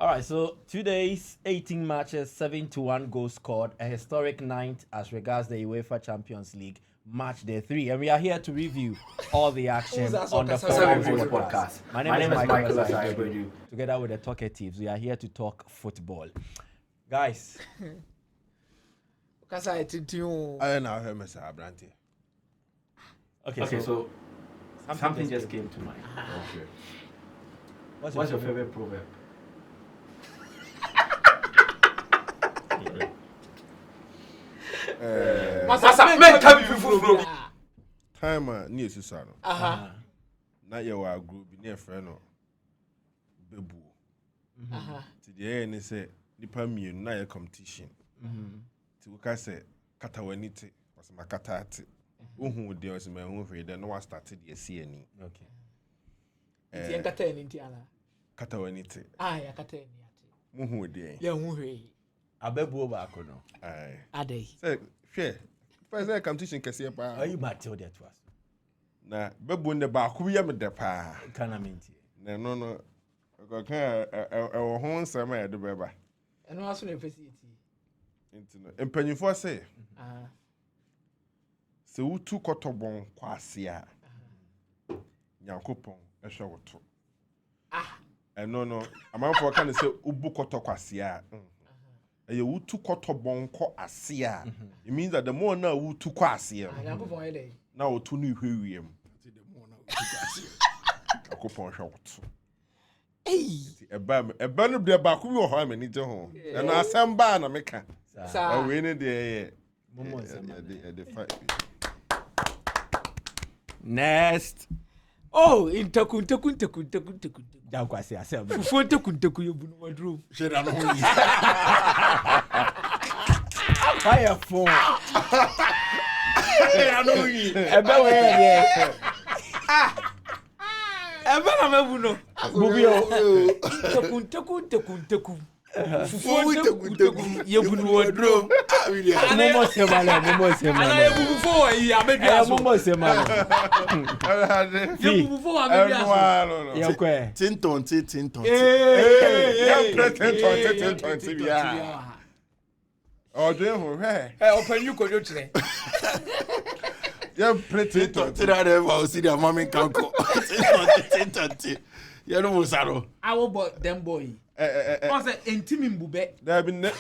All right, so 2 days, 18 matches, 7-1 goals scored, a historic night as regards the UEFA Champions League Matchday 3. And we are here to review all the action on the podcast. My name is Michael Boadu. Together with the Talkatives, we are here to talk football. Guys. Okay, so something just came to mind. Okay. What's your favorite proverb? Time near Susano. Not your group near friend or Bebu. To the end, they say, Nipami, na your competition. To what I say, Katawaniti was my catati. Who there was my own reader, no one started the CNE. Okay. Katawaniti. I Katani. Who there? Young Abebu Bakono. Aye. Ade. Say, share. First, competition can see a bar. Are you Matilda to us? Na Bebu in the bar, who yam the pa. Can I mean? No. Okay, our home summer at the Beba. And also the facility. And penny for say. So who took Cotobon Quasia? Yankopon, a show or two. And no, a man for can say Ubukoto Quasia. And you took Cotobon Ko Asia. It means that the more now who took Quasia. Now to new William. A coupon shot. A burn of the Baku or how many to home. And I some ban America. I win it the fight. Next. Oh, in Takun. Down quasi yourself. For Takun, you would room. Fire phone. Oh, dear, open you could today. you're pretty to see the mommy can go. You know, Saro. I will bought them boy. What's that intimate bube? There have been our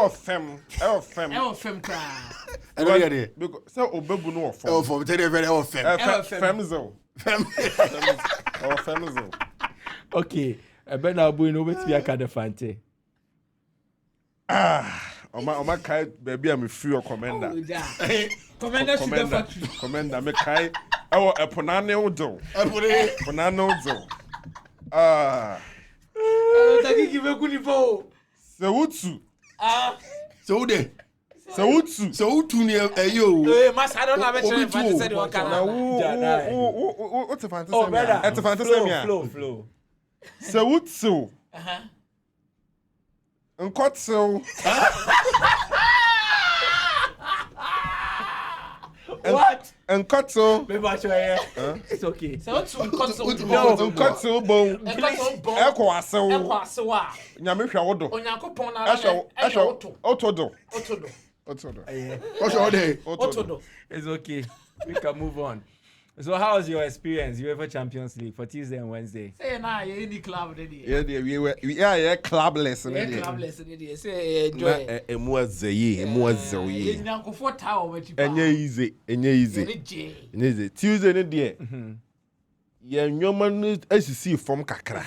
fem cry. I don't get it. Because so Obebu no Oh, for very Femzo. Our Femzo. Okay. I bet now boy no bet be a kind of fante. My kai baby I'm free or commander. Commander me kai. Oh, a ponane odo. Ponane odo. Sewutsu. Sewutsu near you. I don't have a chance to what's a fantasy? Oh, brother. It's a fantasy. Flow. Sewutsu. Nkotsu. What? Nkotsu. It's okay. So Nkotsu bon. Ekwaso. Nyame hwa wodo. Onyankopon na Otodo. Otodo. It's okay. We can move on. So how was your experience UEFA Champions League for Tuesday and Wednesday? Say na you any club ready. Yeah, we clubless. Clubless ready. Say enjoy. Emu azayi. Nyankofo ta o mati pa. Enye easy. Tuesday ne de. Ya nyoma no asisi form kakra.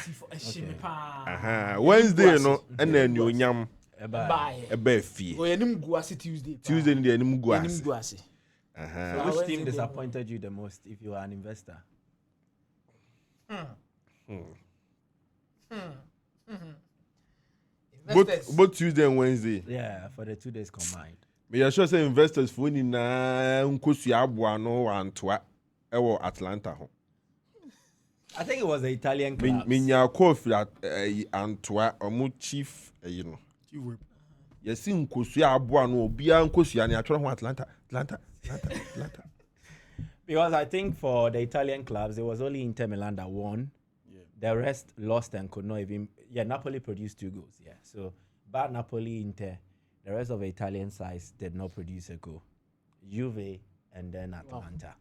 Wednesday no na anyonyam eba fie. O yanim guase Tuesday. Tuesday ne de anim guase. So which team disappointed you the most if you are an investor? Both Tuesday and Wednesday. Yeah, for the 2 days combined. Me sure say investors for ni na nkosu aboa no antoa ewo Atlanta ho. I think it was the Italian clubs. Minya kofi antoa omu chief no. Chief whip. Yesi nkosu aboa no obia nkosu ya ne atwere ho Atlanta. Because I think for the Italian clubs, it was only Inter Milan that won The rest lost and could not even. Yeah, Napoli produced 2 goals. Yeah, so bad Napoli, Inter. The rest of the Italian sides did not produce a goal. Juve and then Atalanta.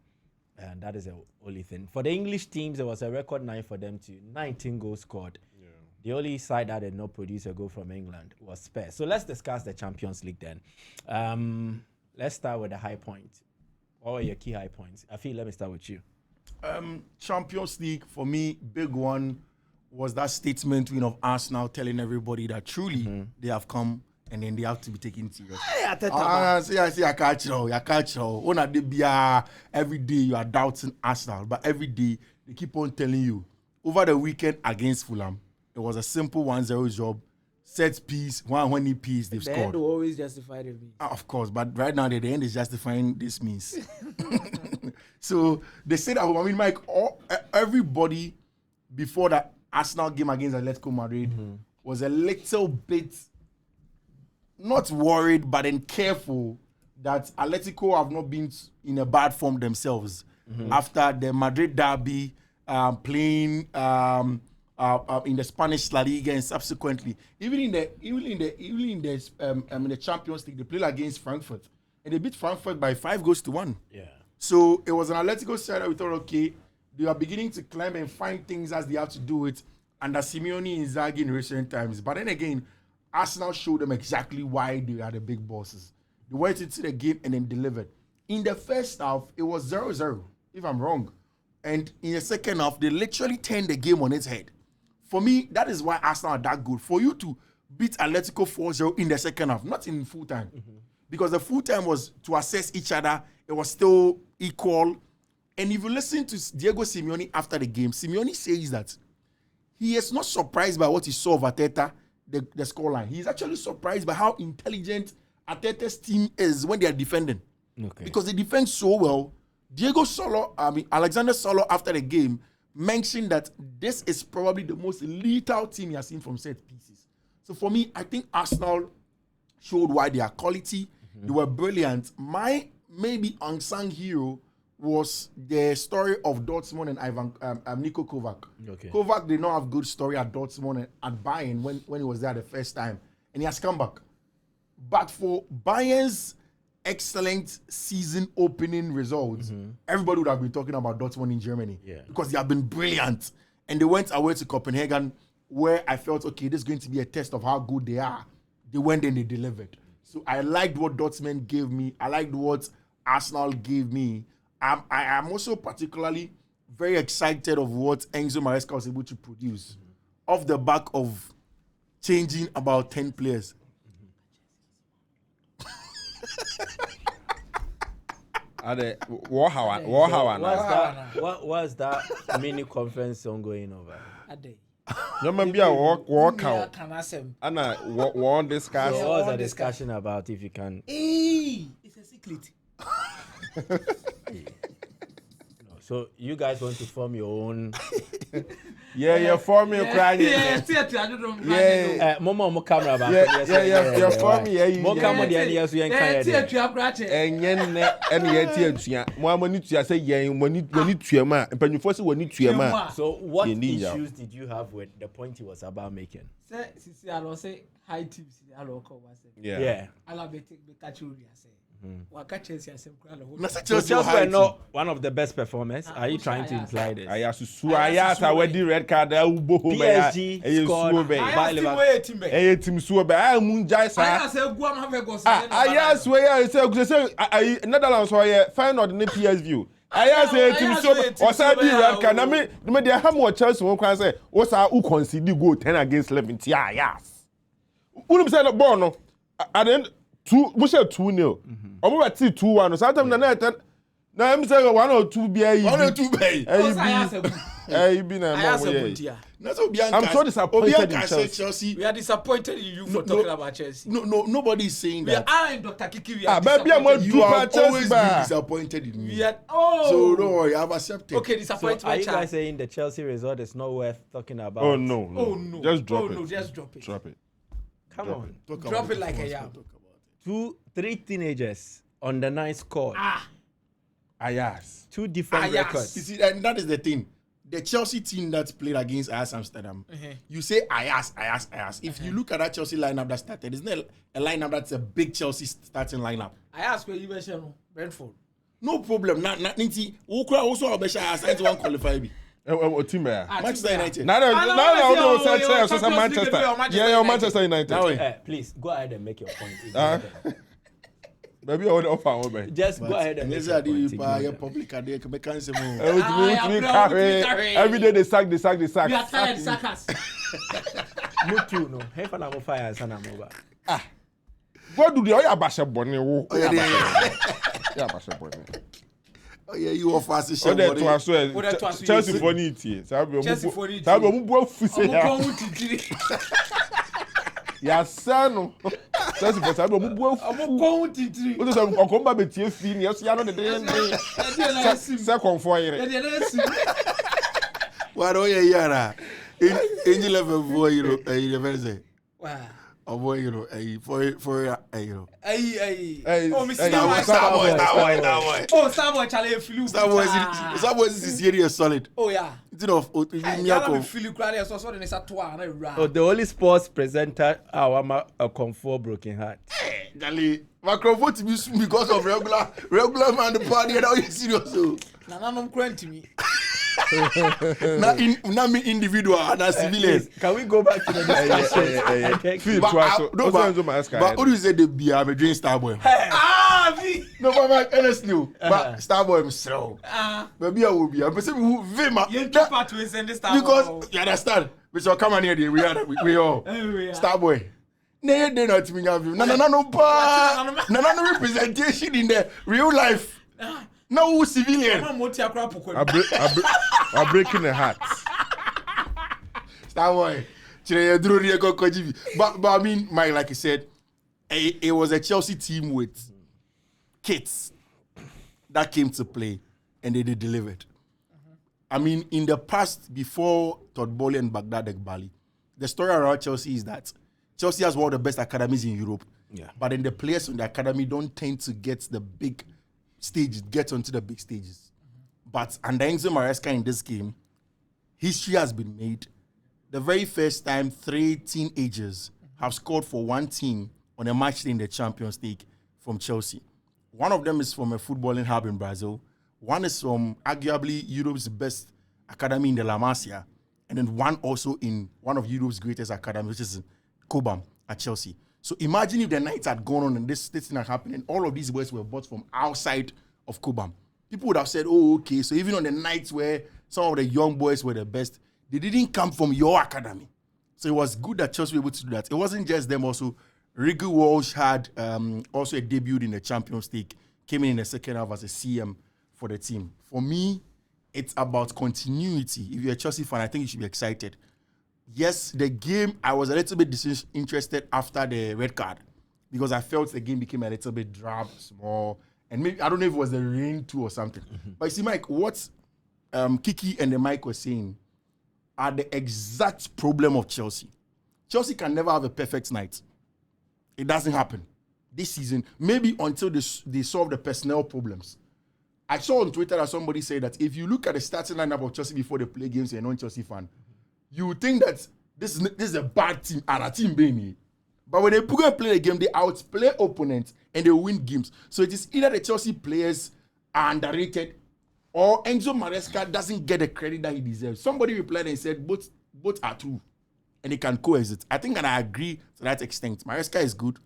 And that is the only thing. For the English teams, it was a record 9 for them too. 19 goals scored. Yeah. The only side that did not produce a goal from England was Spurs. So let's discuss the Champions League then. Let's start with the high points. What were your key high points? I feel, let me start with you. Champions League, for me, big one was that statement win of Arsenal telling everybody that truly they have come and then they have to be taken serious. I catch you. Every day you are doubting Arsenal, but every day they keep on telling you. Over the weekend against Fulham, it was a simple 1-0 job. Set piece, 1 piece, they've scored. The end will always justify the means. Of course, but right now the end is justifying this means. So they said that, I mean, Mike, everybody before that Arsenal game against Atletico Madrid was a little bit not worried, but then careful that Atletico have not been in a bad form themselves after the Madrid derby, playing in the Spanish La Liga and subsequently, even in the Champions League, they played against Frankfurt and they beat Frankfurt by 5-1. Yeah. So it was an Atletico side that we thought, okay, they are beginning to climb and find things as they have to do it under Simeone and Inzaghi in recent times. But then again, Arsenal showed them exactly why they are the big bosses. They went into the game and then delivered. In the first half, it was 0-0, if I'm wrong. And in the second half, they literally turned the game on its head. For me, that is why Arsenal are that good. For you to beat Atletico 4-0 in the second half, not in full time. Because the full time was to assess each other. It was still equal. And if you listen to Diego Simeone after the game, Simeone says that he is not surprised by what he saw of Arteta, the scoreline. He is actually surprised by how intelligent Arteta's team is when they are defending. Okay. Because they defend so well. Alexander Solo after the game mentioned that this is probably the most lethal team he has seen from set pieces. So for me, I think Arsenal showed why they are quality. They were brilliant. My maybe unsung hero was the story of Dortmund and Niko Kovac. Okay. Kovac did not have good story at Dortmund and at Bayern when he was there the first time. And he has come back. But for Bayern's excellent season opening results, everybody would have been talking about Dortmund in Germany. Yeah. Because they have been brilliant. And they went away to Copenhagen where I felt, okay, this is going to be a test of how good they are. They went and they delivered. So I liked what Dortmund gave me. I liked what Arsenal gave me. I am also particularly very excited of what Enzo Maresca was able to produce off the back of changing about 10 players. What's that mini conference ongoing over? No, maybe I walk out. And I won't discuss. So what's the discussion about if you can? It's a secret. So you guys want to form your own? Yeah, form your crying. Yeah, Momo camera back. Yeah, form yeah. Mo camera the ideas we encourage. So what issues did you have with the point he was about making? Say high tips. Yeah. Chelsea were not one of the best performers. Are you trying to imply this? PSG scored by Liverpool. Netherlands final the PSV. I say team so Osadi red card. Na me dey have more Chelsea one can say Osa who concede goal 10 against 11. Yes. Who say the ball no at the end 2-0. Omo we 2-1. Sometimes na I'm say 1 or 2 be I. 1 or 2 be. I'm so disappointed in Chelsea. We are disappointed in you for talking about Chelsea. No, nobody is saying that. We are in Dr. Kiki. You have always been disappointed in me. So don't worry, I've accepted. Okay, disappointment. So are you guys saying the Chelsea result is not worth talking about? Oh no. Just drop it. No, just drop it. Drop it. Come on. Drop it like a yam. 3 teenagers on the 9th squad. Ayas. 2 different records. You see, and that is the thing. the Chelsea team that played against Ajax Amsterdam, you say Ajax. If you look at that Chelsea lineup that started, it's not a lineup that's a big Chelsea starting lineup. Ajax where you mentioned Brentford. No problem. Not Ninty. Ukra also Abesha has to one qualify me. Team there. Manchester United. No, Manchester. Yeah, Manchester United. Please go ahead and make your point. Maybe I would offer one. Just go ahead and make your point. Public Every day they sack. We are tired, sackers. Me too, no. Hey, for now, fire and I'm over. What do the other Basha Bonnie? Oh yeah, you offer us a show. Chelsea for it. Chelsea for it. Yeah, son. Chelsea for Sabo. I'm going to come back to fee. Yes, you are not the second for you. What are you, Yara? Angel of a boy, you wow. Oh boy, you know, for you know. Oh, Mr. Starboy. Oh, Starboy, Charlie, flew. Starboy is serious, solid. Oh yeah. It's enough. Oh, the only sports presenter, our comfort broken heart. Dali, microphone to be because of regular man the party. Now you serious, so. Nana no crying to me. Not me individual and a civilian. Can we go back to the discussion? But what do you say the beer? I'm a drink Starboy. No, but honestly, but Starboy himself. Maybe I will be. I'm saying who Vima. Because you understand. We shall come on here. We all Starboy. They not me have you. No representation in the real life. No civilian. I'm breaking the heart. Starboy. But I mean, Mike, like you said, it was a Chelsea team with kids that came to play and they delivered. I mean, in the past, before Todd Bowley and Baghdad Ekbali, the story around Chelsea is that Chelsea has one of the best academies in Europe. Yeah. But then the players in the academy don't tend to get the big stages, get onto the big stages. But under Enzo Maresca in this game, history has been made. The very first time 3 teenagers have scored for one team on a match day in the Champions League from Chelsea. One of them is from a footballing hub in Brazil. One is from arguably Europe's best academy in the La Masia. And then one also in one of Europe's greatest academies, which is Cobham at Chelsea. So imagine if the night had gone on and this thing had happened and all of these boys were bought from outside of Cobham. People would have said, oh, okay, so even on the nights where some of the young boys were the best, they didn't come from your academy. So it was good that Chelsea were able to do that. It wasn't just them also. Ricky Walsh had also a debut in the Champions League, came in the second half as a CM for the team. For me, it's about continuity. If you're a Chelsea fan, I think you should be excited. Yes, the game, I was a little bit disinterested after the red card because I felt the game became a little bit drab, small, and maybe, I don't know if it was the rain too or something. But you see, Mike, what Kiki and the Mike were saying are the exact problem of Chelsea. Chelsea can never have a perfect night. It doesn't happen. This season, maybe until they solve the personnel problems. I saw on Twitter that somebody said that if you look at the starting lineup of Chelsea before they play games, you're a non-Chelsea fan, you would think that this is a bad team and a team being. But when they play the game, they outplay opponents and they win games. So it is either the Chelsea players are underrated or Enzo Maresca doesn't get the credit that he deserves. Somebody replied and said both are true and they can coexist. I think and I agree to that extent. Maresca is good.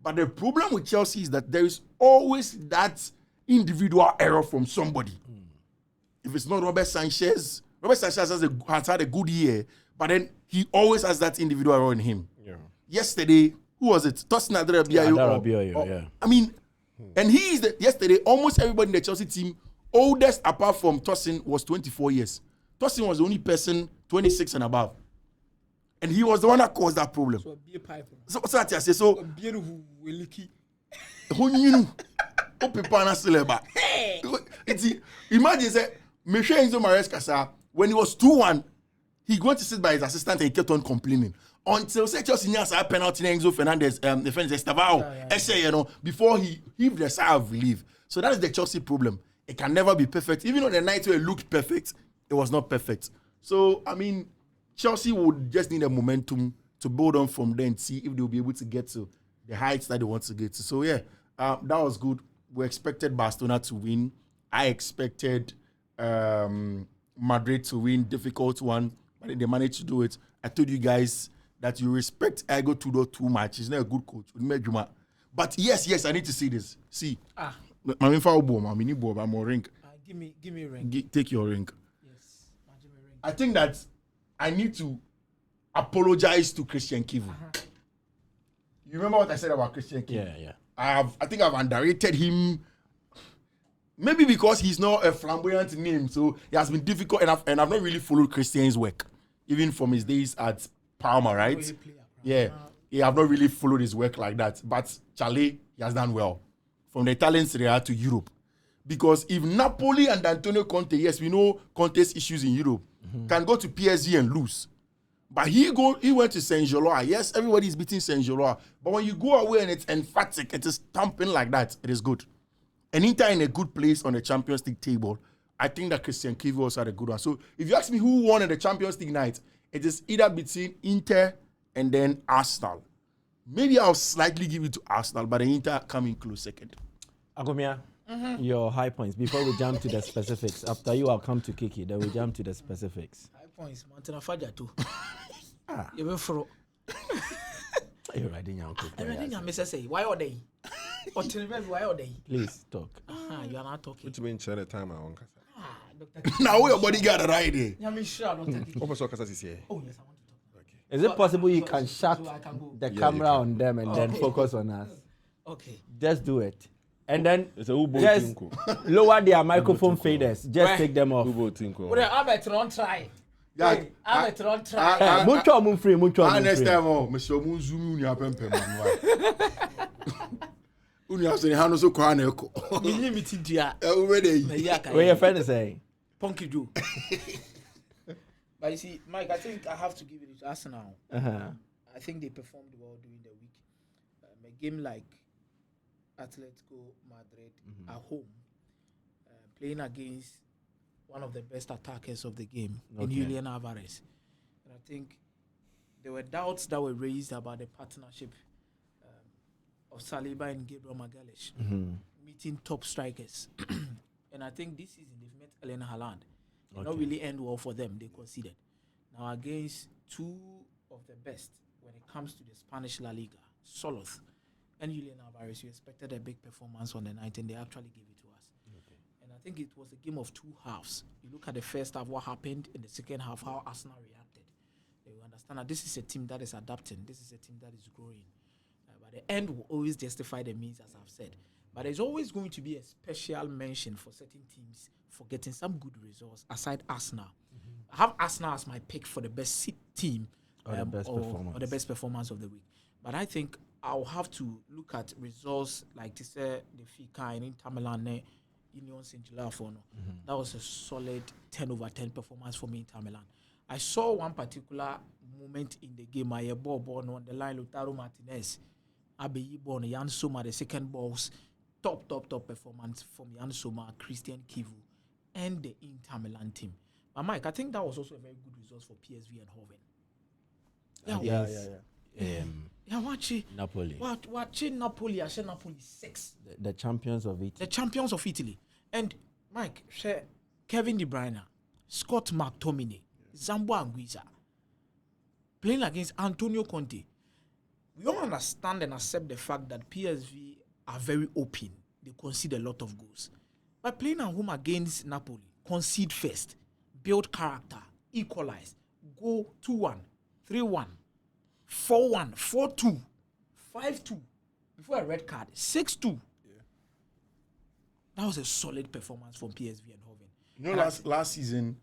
But the problem with Chelsea is that there is always that individual error from somebody. If it's not Robert Sanchez has had a good year, but then he always has that individual error in him. Yeah. Yesterday, who was it? Tosin Adarabioyo. Yeah. I mean, and he is yesterday, almost everybody in the Chelsea team, oldest apart from Tosin, was 24 years. Tosin was the only person 26 and above. And he was the one that caused that problem. So be a pipe. So what I say? So who knew? Imagine say Enzo Maresca when he was 2-1, he went to sit by his assistant and he kept on complaining until say Chelsea has a penalty Enzo Fernandez defense Estavao before he heaved a sigh of relief. So that is the Chelsea problem. It can never be perfect. Even on the night where it looked perfect, it was not perfect. So, I mean, Chelsea would just need a momentum to build on from there and see if they'll be able to get to the heights that they want to get to. So, yeah, that was good. We expected Barcelona to win. I expected Madrid to win, difficult one, but they managed to do it. I told you guys that you respect Ego Tudor too much. He's not a good coach. But yes, I need to see this. See. I'm in for a mini bob. I'm a ring. Give me a ring. Take your ring. Yes. Give me a ring. I think that I need to apologize to Christian Kivu. You remember what I said about Christian Kivu? Yeah. I think I've underrated him. Maybe because he's not a flamboyant name, so it has been difficult enough, and I've not really followed Christian's work, even from his days at Parma, right? Yeah, I've not really followed his work like that. But Charlie, he has done well. From the Italian Serie A to Europe. Because if Napoli and Antonio Conte, yes, we know Conte's issues in Europe, can go to PSG and lose. But he went to Saint-Gilloise. Yes, everybody is beating Saint-Gilloise. But when you go away and it's emphatic, it is thumping like that, it is good. And Inter in a good place on the Champions League table, I think that Christian Kivu also had a good one. So if you ask me who won in the Champions League night, it is either between Inter and then Arsenal. Maybe I'll slightly give it to Arsenal, but the Inter coming close second. Akomeah, your high points. Before we jump to the specifics, after you, I'll come to Kiki. Then we jump to the specifics. High points. Mountain Faja too. You will throw. You're riding your uncle. Everything I miss say. Why are they? Why are they? Please talk. You are not talking. What you mean share the time I want kasa? Now where your bodyguard right there? Yeah, me sure, Dr. Kiki. What person kasa is here? Oh yes, I want to talk. Okay. Is it possible you can shut I can go. the camera on them and then focus on us? Okay. Just do it. And then It's a Ubo just Tinko. lower their microphone faders. Just take them off. Ubo Tinko. Well, Albert, don't try. Yeah, Hey, Albert, don't try. Muncho mun free. next time, Mr. Munzumi, you have Uni have said, "Hano so kwa na eko." Me meeting dia. Already. What your friend is saying? Punky do. But you see, Mike, I think I have to give it to Arsenal. I think they performed well during the week. A game like Atletico Madrid at home, playing against one of the best attackers of the game, in Julian Alvarez. And I think there were doubts that were raised about the partnership of Saliba and Gabriel Magalhaes meeting top strikers. And I think this season they've met Erling Haaland. It not really end well for them, they conceded. Now against two of the best when it comes to the Spanish La Liga, Solos and Julian Alvarez, you expected a big performance on the night, and they actually gave it to us. And I think it was a game of two halves. You look at the first half, what happened in the second half, how Arsenal reacted. You understand that this is a team that is adapting. This is a team that is growing. But the end will always justify the means, as I've said. But there's always going to be a special mention for certain teams for getting some good results aside Arsenal. I have Arsenal as my pick for the best team or the best performance of the week. But I think I'll have to look at results like to say the Fiifi in Inter Milan, Union Saint-Gilloise. That was a solid 10 over 10 performance for me in Inter Milan. I saw one particular moment in the game. I ball on the line, Lautaro Martinez, Abeyi Bon, Jan Soma, the second balls, top performance from Jan Soma, Christian Kivu, and the Inter Milan team. But Mike, I think that was also a very good result for PSV and Hoven. Watching Napoli. Watching Napoli, I said Napoli 6. The champions of Italy. The champions of Italy. And Mike, Kevin De Bruyne, Scott McTominay, Zambo Anguissa, playing against Antonio Conte. We all understand and accept the fact that PSV are very open. They concede a lot of goals. But playing at home against Napoli, concede first, build character, equalize, go 2-1, 3-1, 4-1, 4-2, 5-2, before a red card, 6-2. That was a solid performance from PSV and Hoven. You know, last season,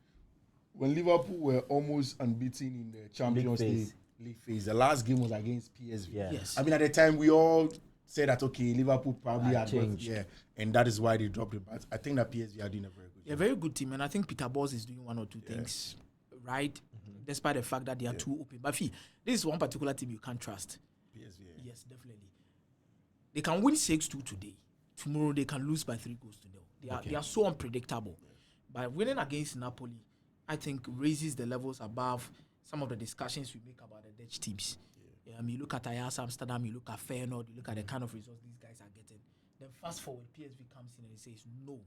when Liverpool were almost unbeaten in the Champions League phase, the last game was against PSV. Yes. I mean, at the time, we all said that, okay, Liverpool probably had changed. And that is why they dropped it. But I think that PSV are doing a very good job. A very good team. And I think Peter Bosz is doing one or two things right, despite the fact that they are too open. But this is one particular team you can't trust. PSV. Yes, definitely. They can win 6-2 today. Tomorrow they can lose by 3 goals to 0. They are so unpredictable. By winning against Napoli, I think, raises the levels above some of the discussions we make about the Dutch teams. You look at Ajax Amsterdam, you look at Feyenoord, you look at the kind of results these guys are getting. Then fast forward, PSV comes in and says, no,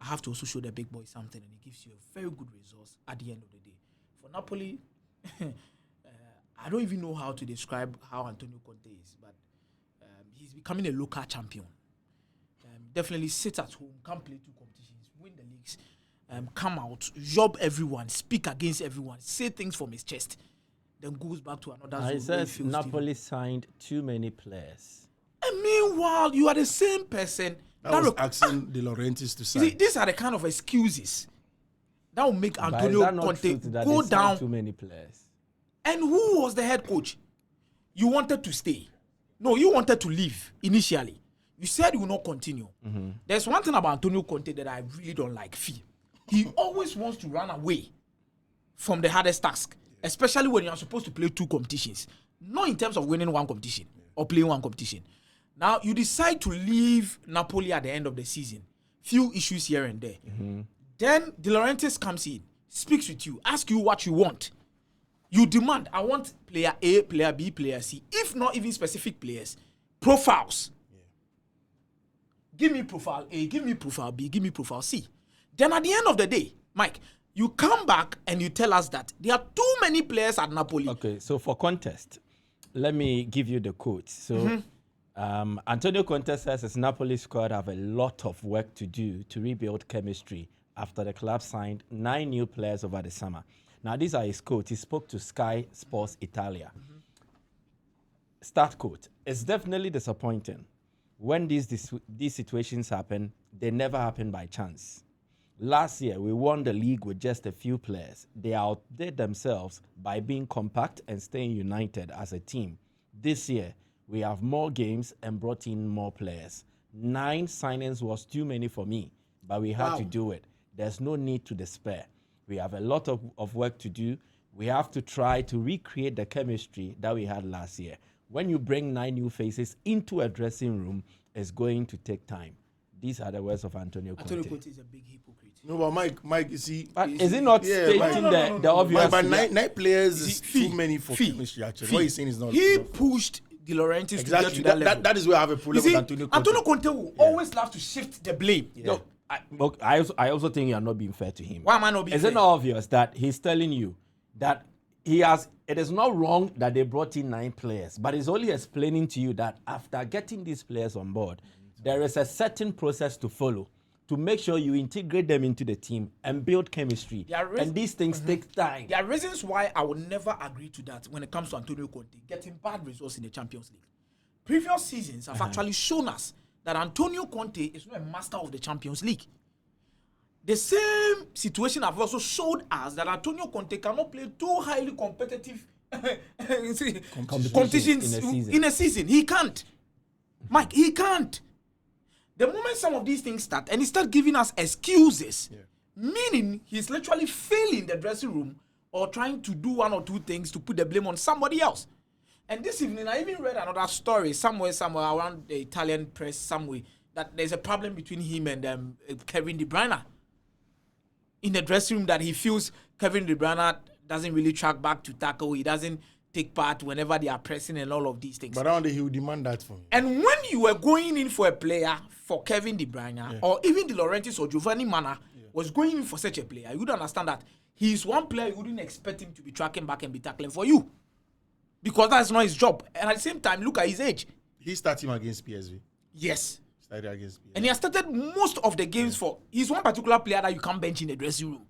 I have to also show the big boy something, and it gives you a very good result at the end of the day. For Napoli, I don't even know how to describe how Antonio Conte is, but he's becoming a local champion. Definitely sit at home, come play 2 competitions, win the leagues, come out, job everyone, speak against everyone, say things from his chest, then goes back to another zone. He says Napoli signed too many players. And meanwhile, you are the same person that was asking De Laurentiis to sign. See, these are the kind of excuses that will make Antonio Conte go down. Too many players. And who was the head coach? You wanted to stay. No, you wanted to leave initially. You said you will not continue. Mm-hmm. There's one thing about Antonio Conte that I really don't like. He always wants to run away from the hardest task, especially when you are supposed to play 2 competitions. Not in terms of winning 1 competition or playing 1 competition. Now, you decide to leave Napoli at the end of the season. Few issues here and there. Mm-hmm. Then De Laurentiis comes in, speaks with you, asks you what you want. You demand, I want player A, player B, player C. If not even specific players, profiles. Yeah. Give me profile A, give me profile B, give me profile C. Then at the end of the day, Mike, you come back and you tell us that there are too many players at Napoli. Okay, so for contest, let me give you the quote. So, Antonio Conte says his Napoli squad have a lot of work to do to rebuild chemistry after the club signed 9 new players over the summer. Now, these are his quotes. He spoke to Sky Sports Italia. Start quote. It's definitely disappointing. When these situations happen, they never happen by chance. Last year, we won the league with just a few players. They outdid themselves by being compact and staying united as a team. This year, we have more games and brought in more players. 9 signings was too many for me, but we had to do it. There's no need to despair. We have a lot of work to do. We have to try to recreate the chemistry that we had last year. When you bring 9 new faces into a dressing room, it's going to take time. These are the words of Antonio Conte. Antonio Conte is a big hypocrite. No, but Mike, you see... Is it not stating the obvious? But 9 players is too many for chemistry, actually. What he's saying is not... He pushed De Laurentiis to get to that level. That is where I have a problem with Antonio Conte. Antonio Conte will always love to shift the blame. Yeah. No, I also think you are not being fair to him. Why am I not being fair? Is it not obvious that he's telling you that it is not wrong that they brought in 9 players, but he's only explaining to you that after getting these players on board, there is a certain process to follow to make sure you integrate them into the team and build chemistry. And these things take time. There are reasons why I would never agree to that when it comes to Antonio Conte getting bad results in the Champions League. Previous seasons have actually shown us that Antonio Conte is not a master of the Champions League. The same situation have also showed us that Antonio Conte cannot play 2 highly competitive competitions in a season. He can't. Mike, he can't. The moment some of these things start, and he start giving us excuses, meaning he's literally failing the dressing room or trying to do 1 or 2 things to put the blame on somebody else. And this evening, I even read another story somewhere around the Italian press, somewhere, that there's a problem between him and Kevin De Bruyne in the dressing room, that he feels Kevin De Bruyne doesn't really track back to tackle. He doesn't take part whenever they are pressing and all of these things. But around he will demand that from him. And when you were going in for a player for Kevin De Bruyne, or even De Laurentiis or Giovanni Mana was going in for such a player, you would understand that he's one player you wouldn't expect him to be tracking back and be tackling for you. Because that's not his job. And at the same time, look at his age. He started him against PSV. Yes. Started against PSV. And he has started most of the games for... He's one particular player that you can't bench in the dressing room.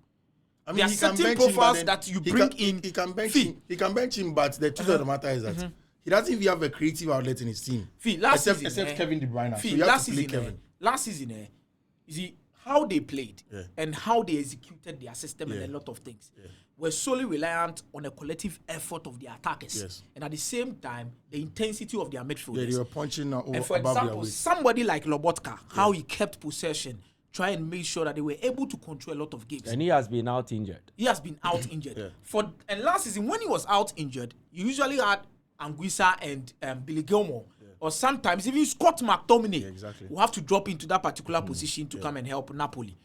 I mean, there are certain profiles that you bring in. He can bench him, but the truth of the matter is that he doesn't even have a creative outlet in his team. Except Kevin De Bruyne. Last season, you see, how they played and how they executed their system and a lot of things were solely reliant on a collective effort of the attackers. Yes. And at the same time, the intensity of their midfielders. Yeah, they were punching over and for example, somebody like Lobotka, how he kept possession, try and make sure that they were able to control a lot of games. And he has been out injured. And last season, when he was out injured, you usually had Anguissa and Billy Gilmore. Or sometimes even Scott McTominay will have to drop into that particular position to come and help Napoli.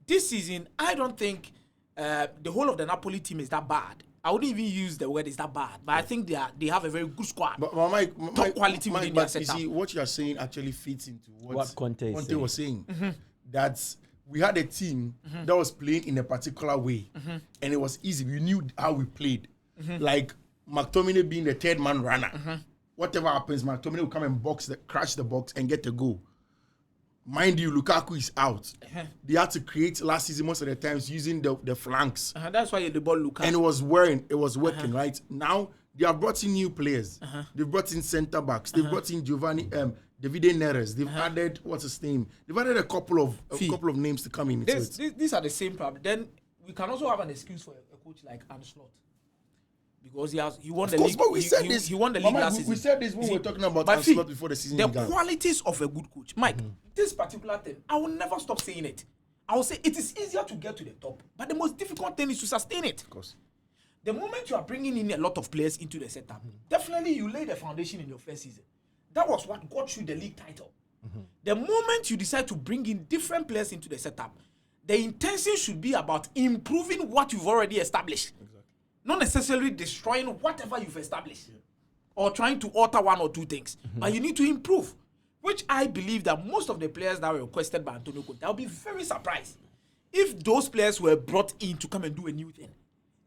This season, I don't think the whole of the Napoli team is that bad. I wouldn't even use the word is that bad, but I think they have a very good squad. But top quality within their setup. You see, what you are saying actually fits into what Conte was saying. That we had a team that was playing in a particular way, and it was easy. We knew how we played. Like McTominay being the third man runner. Whatever happens, McTominay will come and crash the box and get the goal. Mind you, Lukaku is out. They had to create last season most of the times using the flanks. That's why the ball Lukaku. And it was working, right? Now they have brought in new players. They've brought in centre backs. They've brought in Davide Neres. They've added what's his name? They've added a couple of names to come in. These are the same problem. Then we can also have an excuse for a coach like Ancelotti. Because he won the league. But we said this. He won the league last season. We said this when we were talking about Ancelotti before the season began. The qualities of a good coach. Mike, this particular thing, I will never stop saying it. I will say it is easier to get to the top, but the most difficult thing is to sustain it. Of course. The moment you are bringing in a lot of players into the setup, definitely you lay the foundation in your first season. That was what got you the league title. The moment you decide to bring in different players into the setup, the intention should be about improving what you've already established. Not necessarily destroying whatever you've established or trying to alter one or two things. But you need to improve, which I believe that most of the players that were requested by Antonio Conte, I'll be very surprised if those players were brought in to come and do a new thing.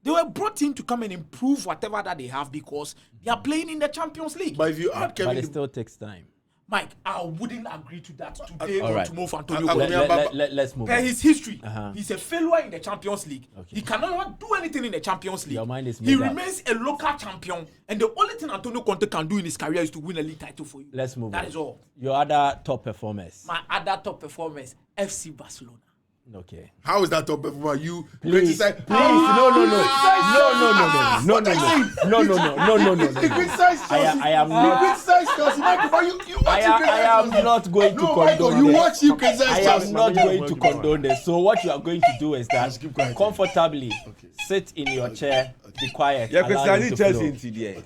They were brought in to come and improve whatever that they have because they are playing in the Champions League. But if you add Kevin... But it still takes time. Mike, I wouldn't agree to that today or tomorrow for Antonio Conte. Let's move on. Per his history, he's a failure in the Champions League. Okay. He cannot do anything in the Champions League. Your mind is he made up. remains a local champion, and the only thing Antonio Conte can do in his career is to win a league title for you. Let's move on. That is all. Your other top performers. My other top performers, FC Barcelona. Okay. How is that top performer? You please, criticize... No. I am not. I am not going to condone you this. watch you criticize. I am not going to condone this. So what you are going to do is that comfortably sit in your chair, be quiet. Yeah, because I need Chelsea flow. into the end.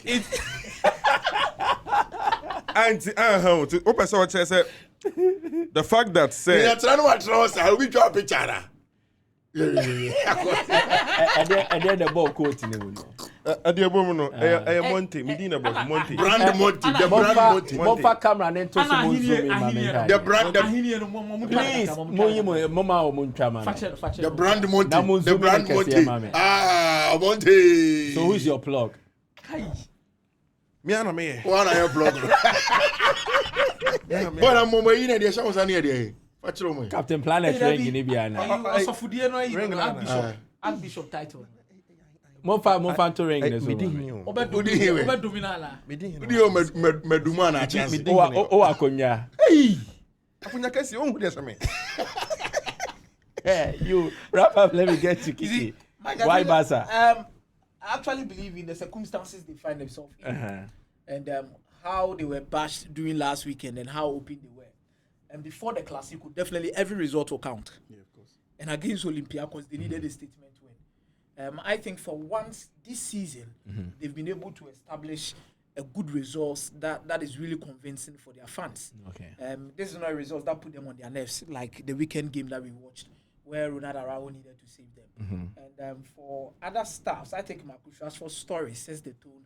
The fact that said I'll be dropping picture. And then the ball quote in the Monte, Medina boss, Monte. Brand Monte, the brand Monte. Mofa camera and then to the brand please, Mama or Munchama. The brand Monte. The brand Monte. Ah, Monte. So who's your plug? Me and me. One of your plug. But I'm more in the shows on here. Captain Planet ring in Ibiana. Archbishop title. Mofa to ring this. Akomeah. Hey. Akomeah kasi on who me. Hey, you wrap up. Let me get to Kiki. Why Barca? I actually believe in the circumstances they find themselves in, and how they were bashed during last weekend and how open they were. And before the Classico, definitely every result will count. Yeah, of course. And against Olympiacos, they needed a statement win. I think for once this season, they've been able to establish a good result that is really convincing for their fans. Okay. This is not a result that put them on their nerves, like the weekend game that we watched, where Ronaldo Araujo needed to save them. And for other staffs, I think Marcus Rashford's story sets the tone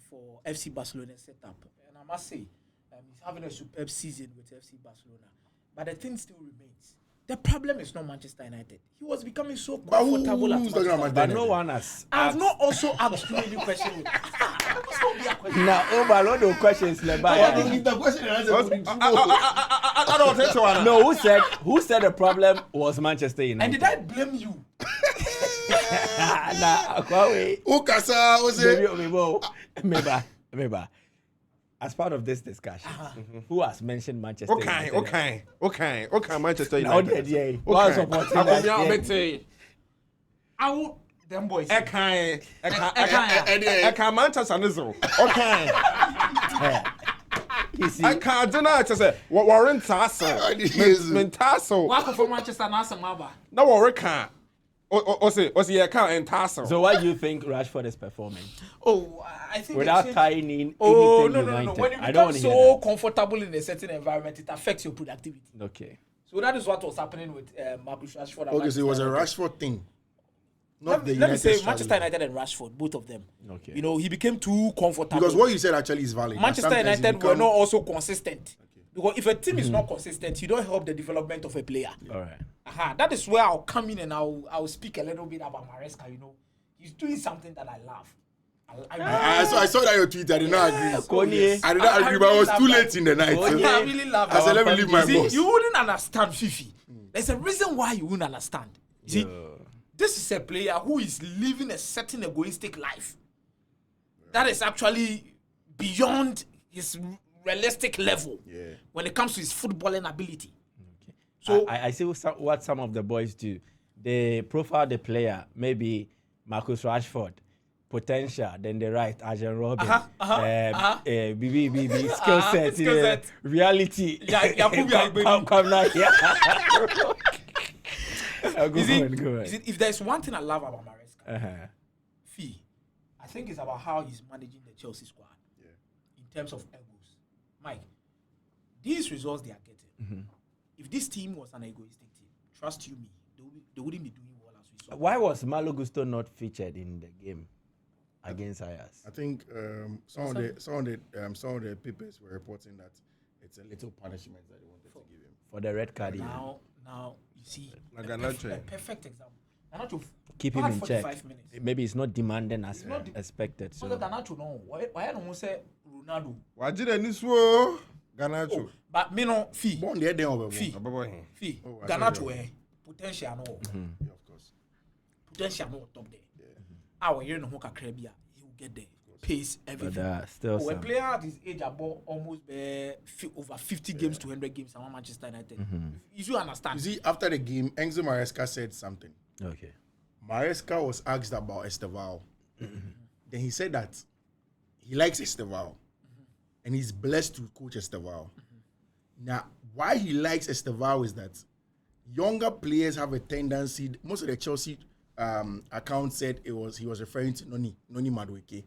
for FC Barcelona's setup. And I must say, he's having a superb season with FC Barcelona. But the thing still remains. The problem is not Manchester United. He was becoming so comfortable at Manchester United. But no one has. I have not also asked you any question. Now, overload of questions. The question I don't think so. No, who said the problem was Manchester United? And did I blame you? Nah, Meba. As part of this discussion, who has mentioned Manchester United? Okay, Manchester Now, United. who are supporting that? I will. Them boys. Manchester Nizo. Okay. You see, I can't deny it. Say, what Warren Tasso? Tasso. Welcome for Manchester Nasa Maba. No, Warren can't. Or say, account and Tasso. So, why do you think Rashford is performing? Oh, I think without tying in anything no. United. When you I don't become hear so that. comfortable in a certain environment, it affects your productivity. Okay. So that is what was happening with Marcus Rashford. Okay, so it was a Rashford thing. Not let me say Manchester United and Rashford, both of them. Okay. You know, he became too comfortable. Because what you said actually is valid. Manchester United were not also consistent. Because if a team is not consistent, you don't help the development of a player. All right. That is where I'll come in and I'll speak a little bit about Maresca. You know, he's doing something that I love. I saw that your tweet. I did not agree. I did not agree, but I was too late in the night. I really love it. I said, let me leave my boss. You wouldn't understand Fiifi. There's a reason why you wouldn't understand. See, this is a player who is living a certain egoistic life that is actually beyond his realistic level when it comes to his footballing ability. Okay. So I see what some of the boys do. They profile the player, maybe Marcus Rashford, potential, then they write Arjen Robben, skill set, reality. Come now here. Go on. If there's one thing I love about Maresca, Fee, I think it's about how he's managing the Chelsea squad in terms of egos. Mike, these results they are getting, if this team was an egoistic team, trust you me, they wouldn't be doing well as we saw. Why was Malo Gusto not featured in the game against Ajax? I think some of the papers were reporting that it's a little punishment that they wanted to give him for the red card. Now you see a perfect example. Ganacho keep him in check. Minutes. Maybe it's not demanding as expected. So Ganacho no. Why don't say Ronaldo? Why did any swear Ganacho? But me no Fee. Fee. Ganacho potential no. Yeah, of course. Potential no top there. Our year no kakra bia, he will get there. Pace, everything. But still a player at his age about almost over 50 games to 100 games around Manchester United. You should understand. You see, after the game, Enzo Maresca said something. Okay. Maresca was asked about Estevao. Then he said that he likes Estevao. And he's blessed to coach Estevao. Now, why he likes Estevao is that younger players have a tendency, most of the Chelsea account said he was referring to Noni Madueke.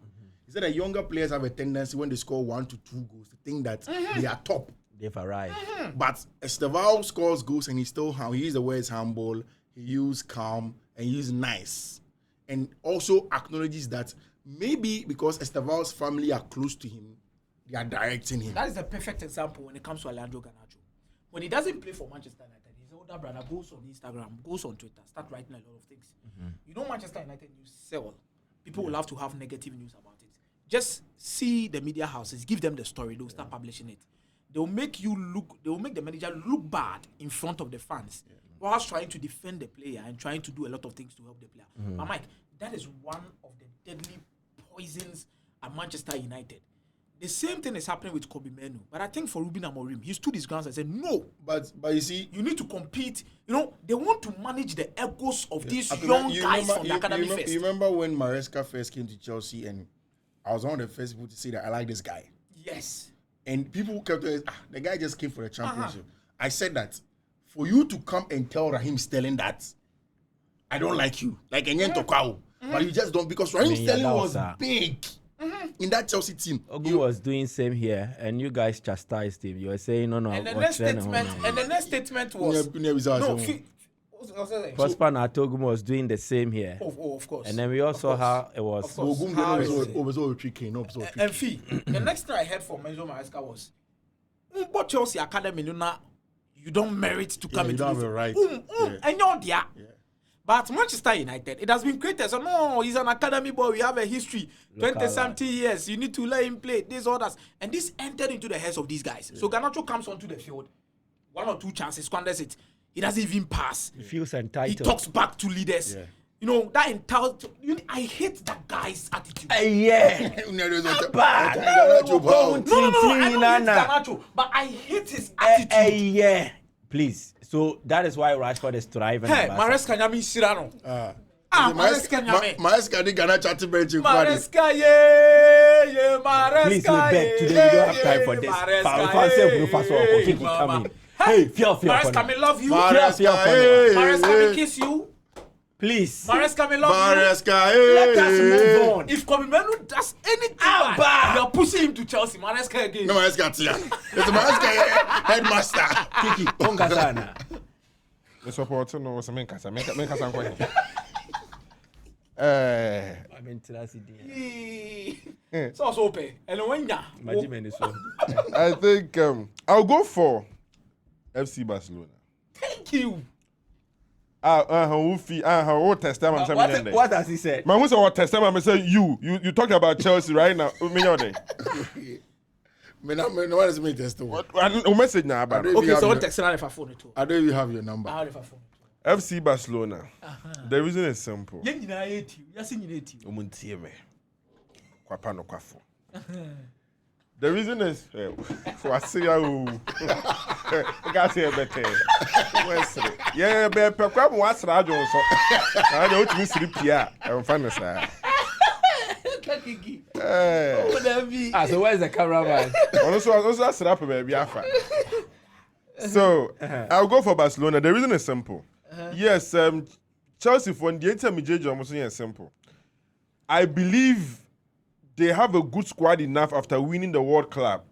He said that younger players have a tendency when they score 1 to 2 goals to think that they are top. They've arrived. But Estevao scores goals and he's still he uses the words humble, he uses calm, and he uses nice. And also acknowledges that maybe because Estevao's family are close to him, they are directing him. That is a perfect example when it comes to Alejandro Garnacho. When he doesn't play for Manchester United, his older brother goes on Instagram, goes on Twitter, start writing a lot of things. You know, Manchester United news sell. People will have to have negative news about it. Just see the media houses, give them the story, they'll start publishing it. They will make the manager look bad in front of the fans whilst trying to defend the player and trying to do a lot of things to help the player. But Mike, that is one of the deadly poisons at Manchester United. The same thing is happening with Kobe Menu. But I think for Ruben Amorim, he stood his ground and said, no. But you see, you need to compete. You know, they want to manage the egos of these young guys from the academy first. You remember when Maresca first came to Chelsea and I was on the first people to say that I like this guy. Yes. And people kept saying, the guy just came for the championship. I said that for you to come and tell Raheem Sterling that I don't like you, like Enyen Tokao, but you just don't, because Raheem Sterling was big. In that Chelsea team, Ogu was doing same here, and you guys chastised him. You were saying, no. And the next statement was Prosper Natogum was doing the same here. Of course. And then we also how it was. And Fee, the next thing I heard from Enzo Maresca was, but Chelsea Academy, you don't merit to come into the right. And you're there. But Manchester United, it has been created. So, no, he's an academy boy. We have a history. 20-something years. You need to let him play. These others. And this entered into the heads of these guys. So, Garnacho comes onto the field. 1 or 2 chances, squanders it. He doesn't even pass. He feels entitled. He talks back to leaders. Yeah. You know, that entitled. I hate that guy's attitude. Bad. No, I don't hate Garnacho, but I hate his attitude. Please. So that is why Rashford is thriving. Hey, Maresca nyami Sirano. Maresca nyami. Maresca di Ghana chatting bench. Maresca Maresca. Please, we beg today. We don't have time for this. Hey, Maresca, me love you. Maresca, me kiss you. Please. Maresca, me love you. Let us move on. If Kobe Menu does anything bad, you are pushing him to Chelsea. Maresca again. No, Maresca tia. It's Maresca headmaster. Kiki, konga sana. The support no was main kasa. Main kasa kwa. I mean, So open. And when I think I'll go for FC Barcelona. Thank you. What testament? What has he said? Man, who's our testament? I say you talking about Chelsea right now. No one is me testimony. What message now about? Okay, so what text if I phone it too? I don't even have your number. I have a phone. FC Barcelona. The reason is simple. The reason is for I see you. Guys here better. Yeah, be pekwa mo asra adwo so. Na dey otimi siri pia. I'm fine sir. Kiki. So where's the cameraman? Also asra pe baby afa. So, I'll go for Barcelona. The reason is simple. Yes, Chelsea for the intermediate almost simple. I believe they have a good squad enough after winning the World Club.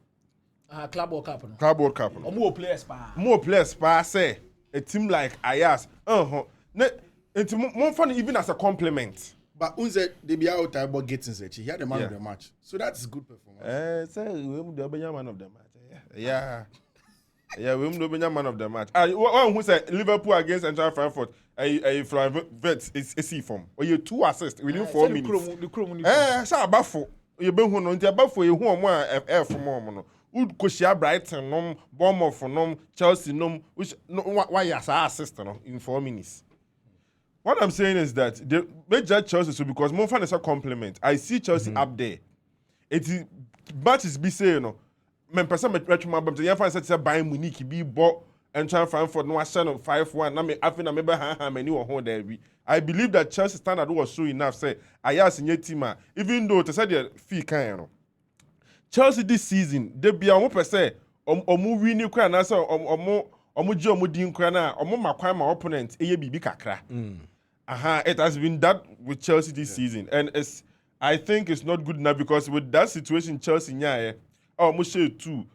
Club World Cup. Club World Cup. More players, pa. More players, pa. Say a team like Ajax. It's more fun even as a compliment. But Unze they be out about getting he had the man of the match, so that's good performance. Say we the man of the match. Yeah. Yeah, we will be man of the match. One who said Liverpool against Eintracht Frankfurt, a Frankfurt is a C form. Or you 2 assists within 4 minutes. So abafo. You be who no nti abafo you who mo F from no. Would Koshia Brighton nom, Bournemouth nom, Chelsea nom, which no why you assist no in 4 minutes. What I'm saying is that the major Chelsea so because more fun is a compliment. I see Chelsea up there. It is matches be say men person me retro but the fan say Bayern Munich be bought and try Frankfurt no Arsenal 5-1 na me after na me be ha many won there be. I believe that Chelsea standard was so enough say Ajax in team even though to say the fee kan Chelsea this season they be a per say omu win kra na say omu ji omu din kra na omu makwan ma opponent eye bibi kakra. It has been that with Chelsea this season and I think it's not good enough because with that situation Chelsea Mushe 2.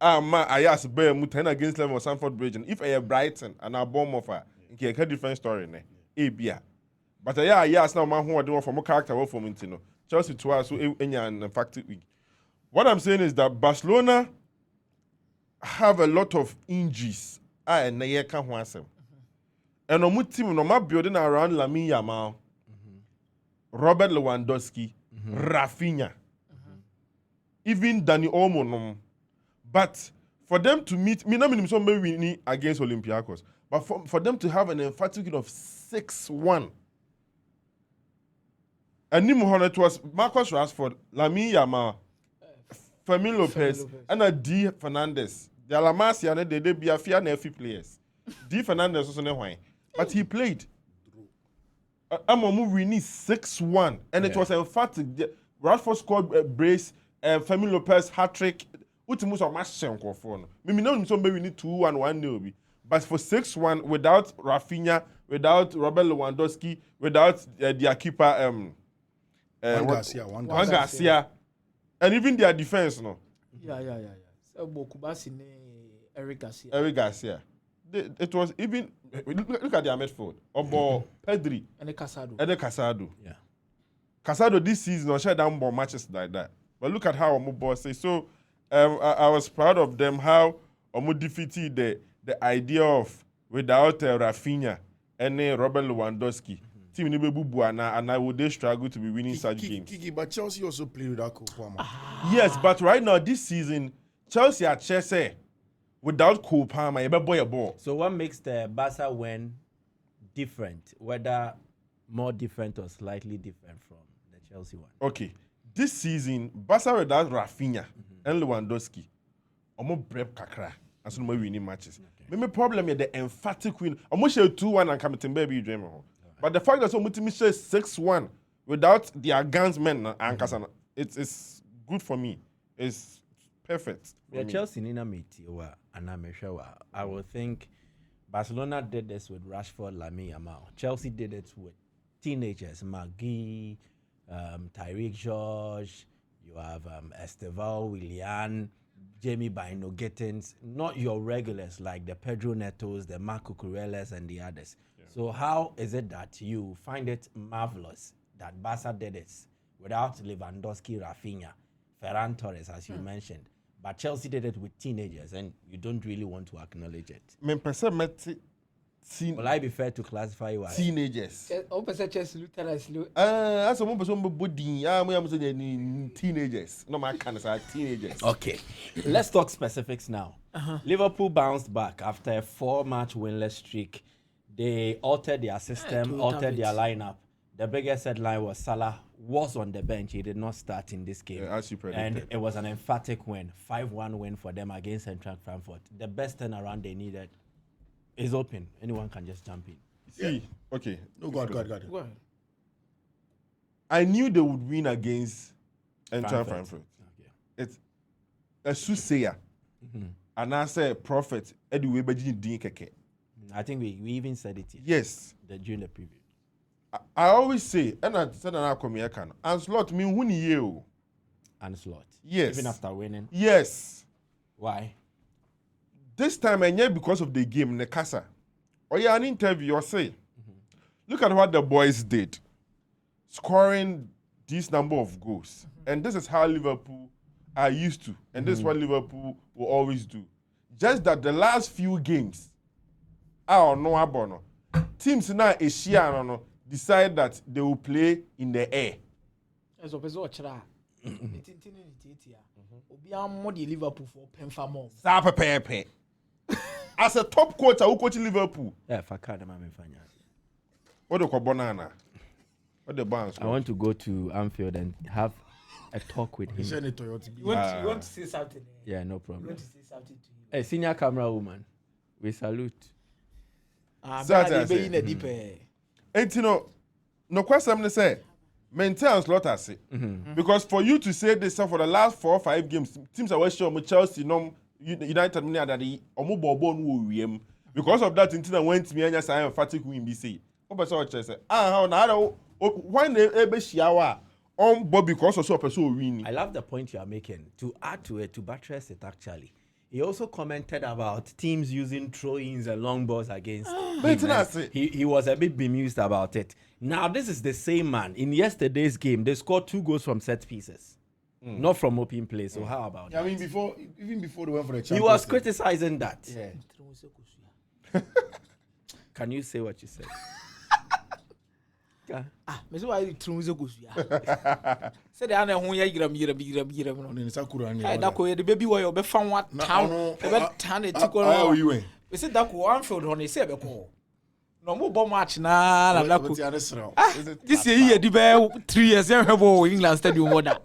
Ajax bear mutan against level of Stamford Bridge. And if I have Brighton and a Bournemouth, it's a different story. But Ajax now man who are doing from a character from Intino. Chelsea to us so in fact what I'm saying is that Barcelona have a lot of injuries. And they can't want them. And on my team, no matter building around Lamine Yamal, Robert Lewandowski, Rafinha. Even Dani Olmo, but for them to meet, me not mean somebody winning against Olympiacos, but for them to have an emphatic of 6-1. And it was Marcus Rashford, Lamine Yamal, Fermin Lopez, and D. Fernandez. The Alamasia, they be a fear and players. D. Fernandez was on the wine, but he played. Amomu winning 6-1, and it was emphatic. Rashford scored a brace. Fermin Lopez hat-trick. Ultimus or match for me know somebody we need 2-1 but for 6-1 without Rafinha, without Robert Lewandowski, without their keeper Juan Garcia, and even their defense no. Yeah. So Bokubasi ne Eric Garcia. It was even look at their midfield. Obo Pedri and Casado. Yeah. Casado this season shut down more matches like that. But look at how Omo boss say. So I was proud of them how Omo defeated the idea of without Rafinha and Robert Lewandowski. Team ni bubu and I would they struggle to be winning such games. Kiki, but Chelsea also played without Cole. Yes, but right now this season Chelsea are Chelsea without Cole Palmer. You boy a ball. So what makes the Barca win different? Whether more different or slightly different from the Chelsea one? Okay. This season, Barca without Rafinha and Lewandowski, omo brep kakra, and so no more winning matches. Okay. My problem is the emphatic win. Omo share 2-1 and come to baby dream. But the fact that so much share 6-1 without their gunsmen and Kasana, it's good for me. It's perfect. Yeah, Chelsea nina meti wa anameshawa. I would think Barcelona did this with Rashford, Lamine Yamal. Chelsea did it with teenagers, Magui. Tyreek George, you have Esteval, Willian, Jamie Bino Gittins, not your regulars like the Pedro Netos, the Marco Cureles, and the others. Yeah. So how is it that you find it marvelous that Barca did it without Lewandowski, Rafinha, Ferran Torres, as you mentioned, but Chelsea did it with teenagers, and you don't really want to acknowledge it? Will I be fair to classify you as teenagers? Chelsea That's one person I'm teenagers. No, my kind of teenagers. Okay, let's talk specifics now. Liverpool bounced back after a 4-match winless streak. They altered their system, altered their lineup. The biggest headline was Salah was on the bench. He did not start in this game. As you predicted. And it was an emphatic win, 5-1 win for them against Eintracht Frankfurt. The best turnaround they needed is open. Anyone can just jump in. See, okay. No, go ahead. I knew they would win against Eintracht Frankfurt. Okay. It's a soothsayer. And I said, prophet, anyway, I think we even said it yes. During the preview. I always say, and I said an Akomeah can, and slot me who you. And slot. Yes. Even after winning. Yes. Why? This time, and yet because of the game in the Casa. Or yeah, an interview, or say, look at what the boys did. Scoring this number of goals. And this is how Liverpool are used to. And this is what Liverpool will always do. Just that the last few games, teams now decide that they will play in the air. Liverpool for Penfamo. As a top coach, I will coach Liverpool. Yeah, if I can't, I'm fine. What the banana? What the bands? I want to go to Anfield and have a talk with him. You want to say something? Yeah, no problem. You want to say something to him? Hey, senior camera woman, we salute. And no question to say, maintain slot as it. Because for you to say this for the last 4 or 5 games, teams are sure Chelsea, United, because of that, until I went to me and I am emphatic win BC. How now? When they because of so person winning. I love the point you are making. To add to it, to buttress it actually, he also commented about teams using throw-ins and long balls against him. He was a bit bemused about it. Now, this is the same man. In yesterday's game, they scored 2 goals from set pieces. Not from open play. So how about that? I mean, even before they went for the Champions He was League. criticizing that. Yeah. Can you say what you said? Me so why trunze gosuya. Say dey na ho ya yiram no. On the Sakura and Hey, that ko the baby boy be fan what town. Be tan e ti ko no. How you win? We say that ko Anfield ho ne say be ko. No mo bo match na la ko. This year di be 3 years yan hebo England stadium order.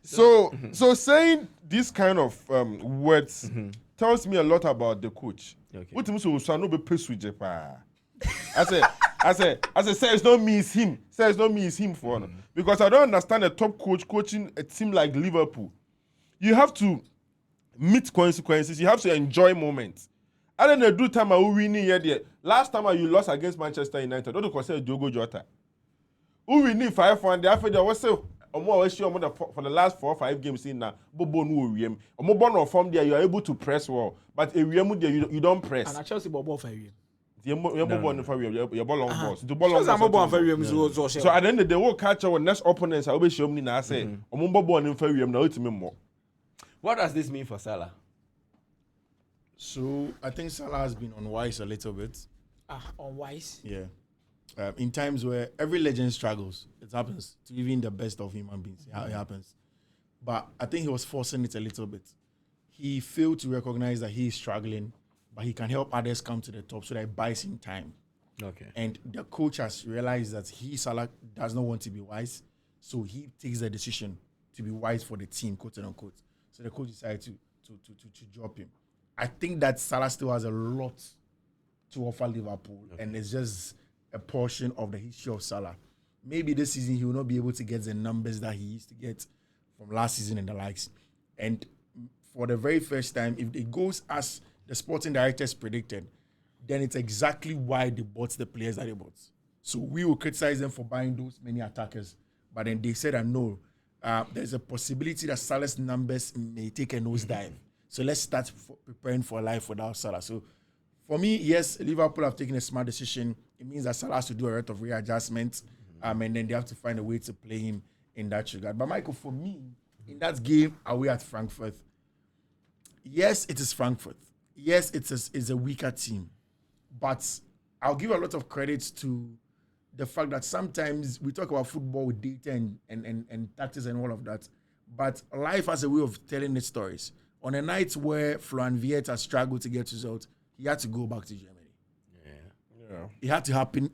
So saying this kind of words tells me a lot about the coach. What so no be switch pa. I say, say it's not me, it's him. Say it's not me, it's him for no. Because I don't understand a top coach coaching a team like Liverpool. You have to meet consequences. You have to enjoy moments. I don't know, do time I will win here. There. Last time you lost against Manchester United, don't consider Diogo Jota. Who we need 5-1. After that, was so for the last 4 or 5 games in now. Bobo no wiem. Omo from there, you are able to press well, but if you don't press. And Chelsea bobo for you. Your ball long balls. The ball long balls. So at the end of the day, we'll catch our next opponents. I will be showing me now. Say, what does this mean for Salah? So I think Salah has been unwise a little bit. Unwise. Yeah. In times where every legend struggles, it happens to even the best of human beings. It happens. But I think he was forcing it a little bit. He failed to recognize that he is struggling, but he can help others come to the top, so that it buys him time. Okay. And the coach has realized that Salah, does not want to be wise, so he takes the decision to be wise for the team, quote and unquote. So the coach decided to drop him. I think that Salah still has a lot to offer Liverpool, and it's just a portion of the history of Salah. Maybe this season he will not be able to get the numbers that he used to get from last season and the likes. And for the very first time, if it goes as the sporting directors predicted, then it's exactly why they bought the players that they bought. So we will criticize them for buying those many attackers, but then they said that no, there's a possibility that Salah's numbers may take a nosedive. So let's start preparing for life without Salah. So For me, yes, Liverpool have taken a smart decision. It means that Salah has to do a lot of readjustment, and then they have to find a way to play him in that regard. But Michael, for me, in that game away at Frankfurt, yes, it is Frankfurt. Yes, it's a weaker team. But I'll give a lot of credit to the fact that sometimes we talk about football with data and tactics and all of that. But life has a way of telling its stories. On a night where Florian Wirtz has struggled to get results, he had to go back to Germany. Yeah. It had to happen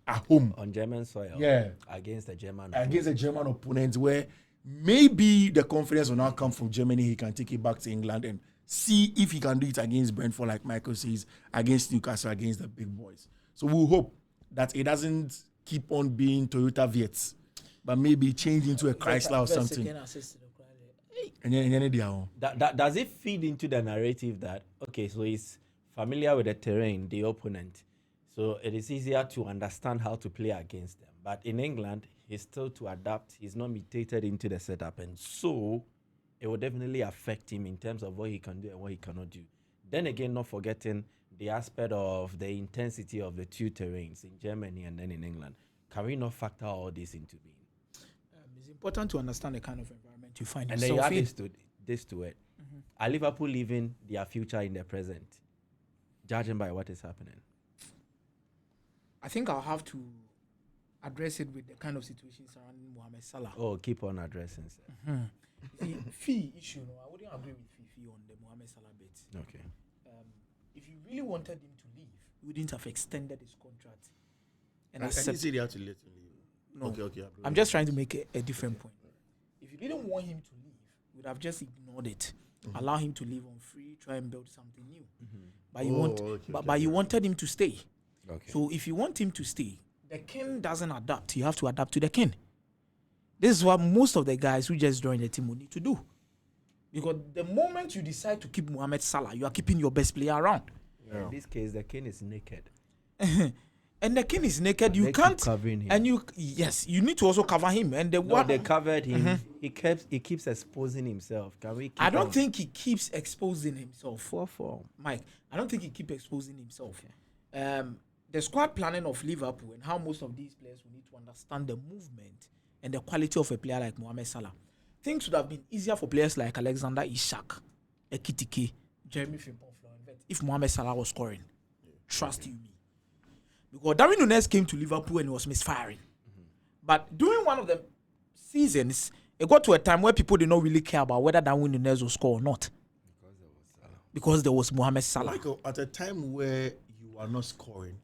at home. On German soil. Yeah. Against a German opponent where maybe the confidence will now come from Germany. He can take it back to England and see if he can do it against Brentford, like Michael says, against Newcastle, against the big boys. So we'll hope that it doesn't keep on being Toyota Viets, but maybe change into a Chrysler or something. Does it feed into the narrative that, okay, so he's familiar with the terrain, the opponent, so it is easier to understand how to play against them. But in England, he's still to adapt. He's not mutated into the setup. And so it will definitely affect him in terms of what he can do and what he cannot do. Then again, not forgetting the aspect of the intensity of the two terrains in Germany and then in England. Can we not factor all this into being? It's important to understand the kind of environment you find and yourself in. And then you add this to it. Are Liverpool living their future in the present, judging by what is happening? I think I'll have to address it with the kind of situation surrounding Mohamed Salah. Oh, keep on addressing it. The fee issue, no, I wouldn't agree with Fiifi on the Mohamed Salah bit. Okay. If you really wanted him to leave, you wouldn't have extended his contract. And I didn't say they had to let him leave. No, okay. I'm just trying to make a different point. If you didn't want him to leave, you would have just ignored it. Allow him to leave on free, try and build something new. But you wanted him to stay. Okay. So if you want him to stay, the king doesn't adapt. You have to adapt to the king. This is what most of the guys who just joined the team will need to do. Because the moment you decide to keep Mohamed Salah, you are keeping your best player around. Yeah. In this case, the king is naked. And the king is naked. You can't. Covering him. And you need to also cover him. And they covered him. He keeps exposing himself. Can we? I don't think he keeps exposing himself. For Mike, I don't think he keeps exposing himself. Okay. The squad planning of Liverpool and how most of these players will need to understand the movement and the quality of a player like Mohamed Salah. Things would have been easier for players like Alexander Isak, Kiki, Jeremy Frimpong, if Mohamed Salah was scoring. Trust you me. Because Darwin Núñez came to Liverpool and he was misfiring. But during one of the seasons, it got to a time where people did not really care about whether Darwin Núñez will score or not. Because there was Mohamed Salah. Michael, at a time where you are not scoring,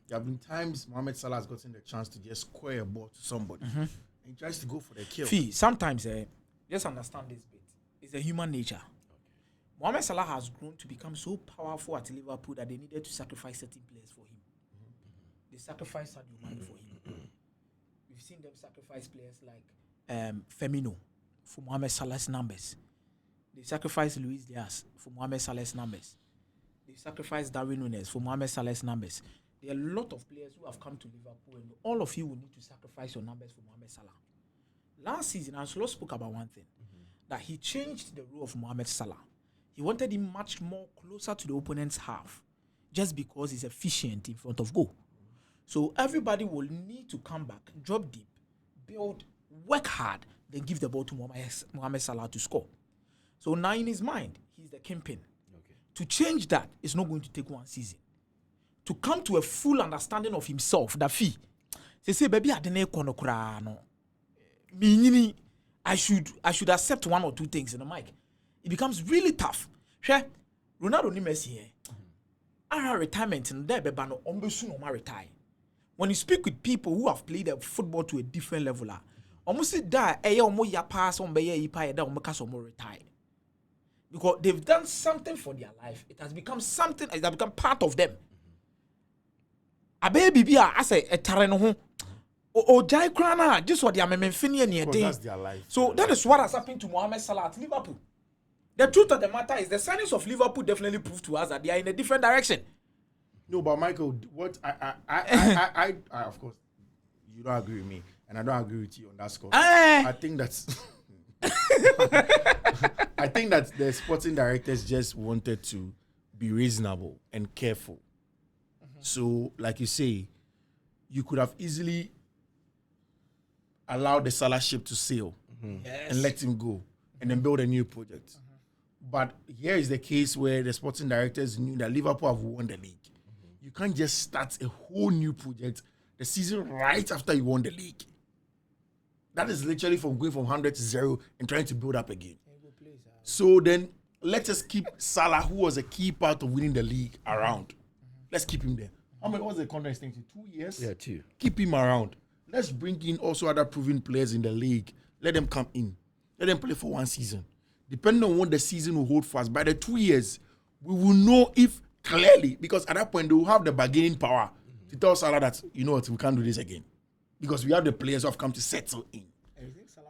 there have been times Mohamed Salah has gotten the chance to just square a ball to somebody. And he tries to go for the kill. Sometimes, just understand this bit. It's a human nature. Okay. Mohamed Salah has grown to become so powerful at Liverpool that they needed to sacrifice certain players for him. They sacrificed Sadio Mane for him. We've seen them sacrifice players like Firmino for Mohamed Salah's numbers. They sacrificed Luis Diaz for Mohamed Salah's numbers. They sacrificed Darwin Núñez for Mohamed Salah's numbers. There are a lot of players who have come to Liverpool, and all of you will need to sacrifice your numbers for Mohamed Salah. Last season, Ancelotti spoke about one thing, that he changed the role of Mohamed Salah. He wanted him much more closer to the opponent's half, just because he's efficient in front of goal. So everybody will need to come back, drop deep, build, work hard, then give the ball to Mohamed Salah to score. So now in his mind, he's the kingpin. Okay. To change that, it's not going to take one season. To come to a full understanding of himself, that say baby I didn't no. I should accept one or two things in the mic. It becomes really tough. Ronaldo ni Messi retirement in there no retire. When you speak with people who have played football to a different level, almost that ya pass on retire. Because they've done something for their life. It has become something, it has become part of them. A baby I say a terreno or Jai Krana, just what they are that's their life. So that is what has happened to Mohamed Salah at Liverpool. The truth of the matter is the signings of Liverpool definitely prove to us that they are in a different direction. No, but Michael, what I of course, you don't agree with me, and I don't agree with you on that score. I think that's I think that the sporting directors just wanted to be reasonable and careful. So, like you say, you could have easily allowed the Salah ship to sail and let him go and then build a new project. But here is the case where the sporting directors knew that Liverpool have won the league. You can't just start a whole new project the season right after you won the league. That is literally from going from 100 to 0 and trying to build up again. So then let us keep Salah, who was a key part of winning the league, around. Let's keep him there. How many was the contract extension? 2 years? Yeah, 2. Keep him around. Let's bring in also other proven players in the league. Let them come in. Let them play for 1 season. Depending on what the season will hold for us, by the 2 years, we will know if clearly, because at that point, they will have the bargaining power to tell Salah that, you know what, we can't do this again. Because we have the players who have come to settle in.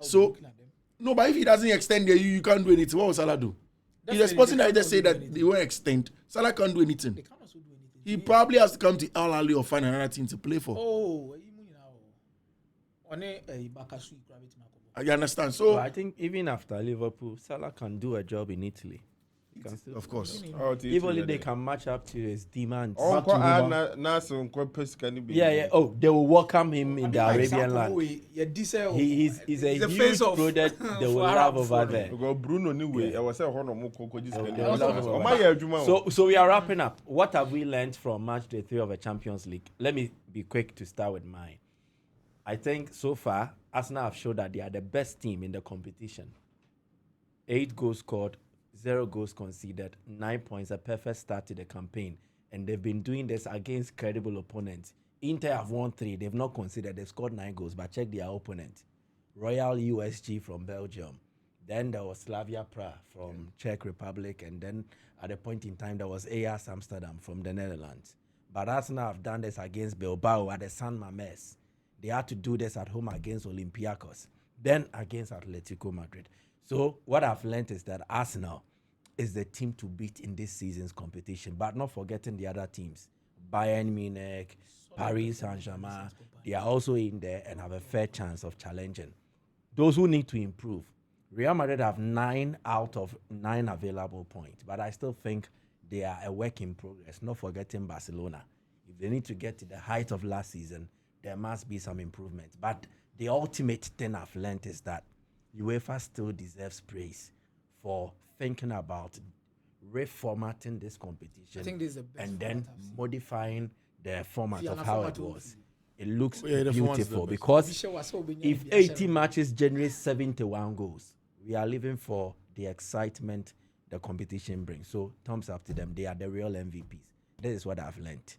So, no, but if he doesn't extend there, you can't do anything. What will Salah do? If the sporting director say that they won't extend, Salah can't do anything. They can't also do anything. He probably has to come to Al Ahly or find another team to play for. You understand? So But I think even after Liverpool, Salah can do a job in Italy. He can still of course. if only they can match up to his demands. Oh, Yeah. Oh, they will welcome him in the Arabian land. He's a huge product they will love over there. Bruno anyway, I was saying So we are wrapping up. What have we learned from match day 3 of the Champions League? Let me be quick to start with mine. I think so far, Arsenal have showed that they are the best team in the competition. 8 goals scored, 0 goals conceded, 9 points, a perfect start to the campaign. And they've been doing this against credible opponents. Inter have won 3, they've not conceded, they've scored 9 goals, but check their opponent. Royal USG from Belgium. Then there was Slavia Prague from Czech Republic, and then at a point in time, there was Ajax Amsterdam from the Netherlands. But Arsenal have done this against Bilbao at the San Mamés. They had to do this at home against Olympiacos, then against Atletico Madrid. So what I've learned is that Arsenal is the team to beat in this season's competition, but not forgetting the other teams. Bayern Munich, Paris Saint-Germain, they are also in there and have a fair chance of challenging. Those who need to improve. Real Madrid have 9 out of 9 available points, but I still think they are a work in progress, not forgetting Barcelona. If they need to get to the height of last season, there must be some improvement. But the ultimate thing I've learned is that UEFA still deserves praise for thinking about reformatting this competition. I think this is the best and then modifying the format Yeah, of the how format it will was. It looks the format's beautiful the best. because if 80 matches generate 71 goals, we are living for the excitement the competition brings. So thumbs up to them. They are the real MVPs. This is what I've learned.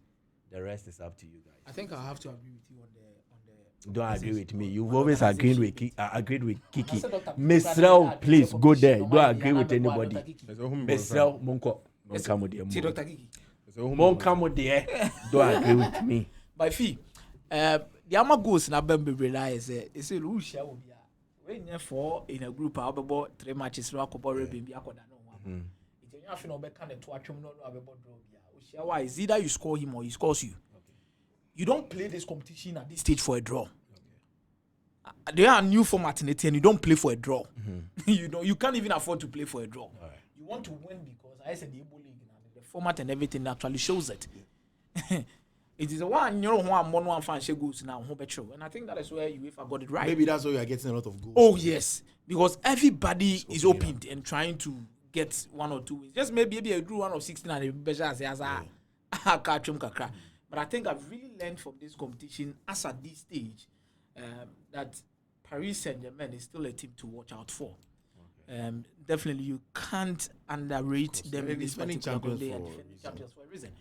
The rest is up to you guys. I think I have to agree with you on the Don't agree with me. You've always agreed with Kiki. Misrel, please go there. Don't agree with anybody. Misrel, Monko. Dr. Kiki. Monko there. Don't agree with me. By fee, the ama goals na Bembe realize it's a Russia will be when you're 4 in a group about 3 matches no akobo rebe bi akoda no one. It's you have no be kind of 2 atwom no abebo draw bia. Why is either you score him or he scores you. You don't play this competition at this stage for a draw. There are new format in it and you don't play for a draw. You can't even afford to play for a draw. You want to win because I said the Igbo League the format and everything actually shows it. It is the one you know one fan goes now and I think that is where UEFA got it right. Maybe that's why you are getting a lot of goals. Oh yes, because everybody is opened and trying to get 1 or 2 wins. Just maybe a drew 1 of 16 and a better as kakra. But I think I've really learned from this competition as at this stage that Paris Saint-Germain is still a team to watch out for. Definitely, you can't underrate them in this particular game. They are defending champions for a reason.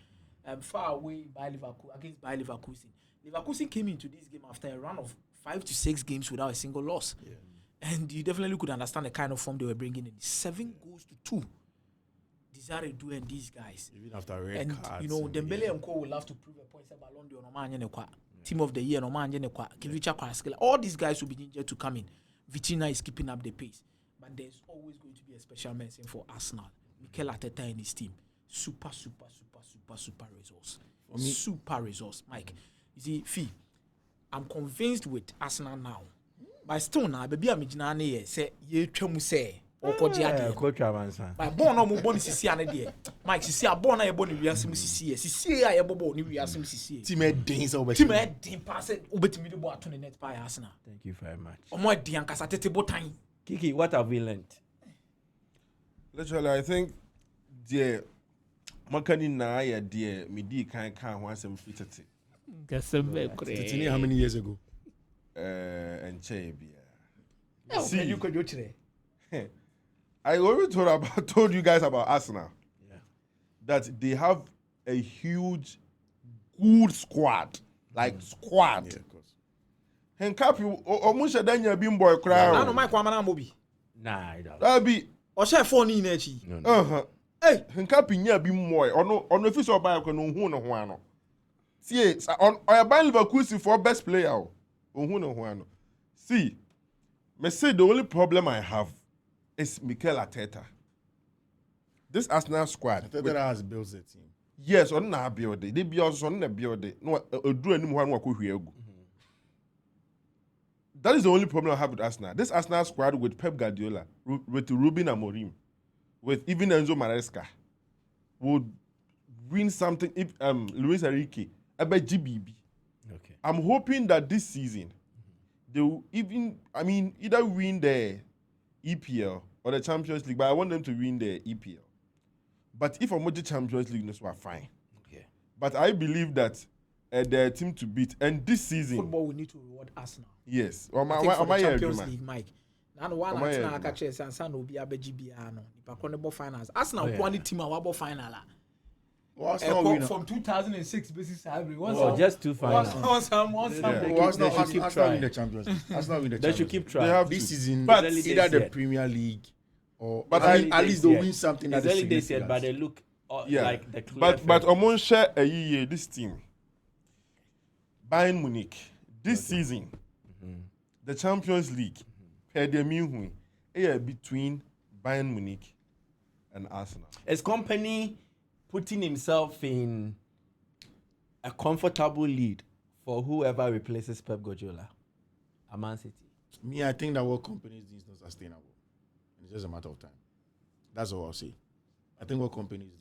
Far away by Liverpool against Bayer Leverkusen. Leverkusen came into this game after a run of 5 to 6 games without a single loss. Yeah. And you definitely could understand the kind of form they were bringing in. 7 goals to 2. Desire doing these guys. Even after red cards. You know, Dembele and Co will have to prove a point. Team of the year, all these guys will be needed to come in. Vitina is keeping up the pace. But there's always going to be a special mention for Arsenal. Mikel Arteta and his team. Super resource. Super resource. Mike, you see, Fee, I'm convinced with Arsenal now. But still now, baby, I'm say, ye say, Okoji ade. Coach Avansa. My born no mo boni sisi ane de. Mike sisi a born na ye boni wiase mu sisi. Sisi a ye bobo ni wiase mu sisi. Team Edins over. Team Edin pass obetimi de bo ato ne net pa Arsenal. Thank you very much. Omo Edin ankasa tete botan. Kiki, what have we learned? Literally, I think the Makani na ya dear midi can once and fit it. How many years ago? And Chabia. See, you could do today. I already told you guys about Arsenal. Yeah. That they have a huge, good squad. Like squad. Yeah, of course. And Capi, almost a Daniel Bimboy crowd. I know my Kwamana Mobi. Nah, I don't. That'll be. Or share phone in echi. No. Hey, and Capi near Bimboy. On the official buy no one. See, on a buy Leverkusen for best player. See, me say the only problem I have is Mikel Arteta. This Arsenal squad. Arteta has built the team. Yes, on na build it. They be also on the build it. No, do any more work with you. That is the only problem I have with Arsenal. This Arsenal squad with Pep Guardiola, with Ruben Amorim, with even Enzo Maresca, would win something if Luis Enrique, about GBB. Okay. I'm hoping that this season they will either win the EPL or the Champions League, but I want them to win the EPL. But if I'm the Champions League, that's fine. Okay. But I believe that the team to beat, and this season Football will need to reward Arsenal. yes. I think for the Champions League, Mike. Now one Arsenal aka chase and san obi abeji bia no. Nipa kronebo finals. Arsenal one team a wabo final. From 2006 basis average. Just 2 finals. Once Arsenal win the Champions League. Arsenal win the Champions League. They should keep They trying. have This to. season, But either the Premier League or But at least they'll win something. It's that is early days yet, significant. but they look like the clear But favorites. Omon share a year this team. Bayern Munich this season, the Champions League, between Bayern Munich and Arsenal. Is company putting himself in a comfortable lead for whoever replaces Pep Guardiola at Man City? Me, I think that what companies do is not sustainable. It's just a matter of time. That's all I'll say. I think what companies do.